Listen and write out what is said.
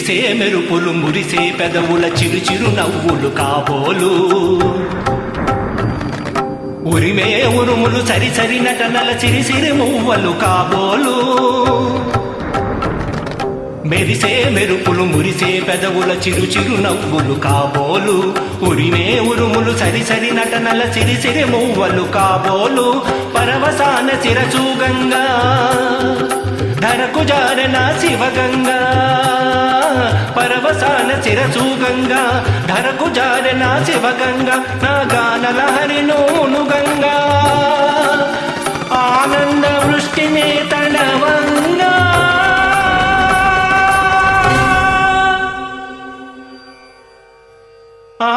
మెరిసే మెరుపులు మురిసే పెదవుల చిరు చిరు నవ్వులు కాబోలు ఉరిమే ఉరుములు సరి సరి నటనల సిరి సిరి మువ్వలు కాబోలు మెరిసే మెరుపులు మురిసే పెదవుల చిరు చిరు నవ్వులు కాబోలు ఉరిమే ఉరుములు సరి సరి నటనల సిరి సిరి మువ్వలు కాబోలు పరవసాన శిరసూగంగా ధరకు జారన శివగంగా పరవసాన శిరసూగంగా ధరకు జారన శివగంగా నా గాన లహరి నోను గంగా ఆనంద వృష్టినే తడవంగా ఆ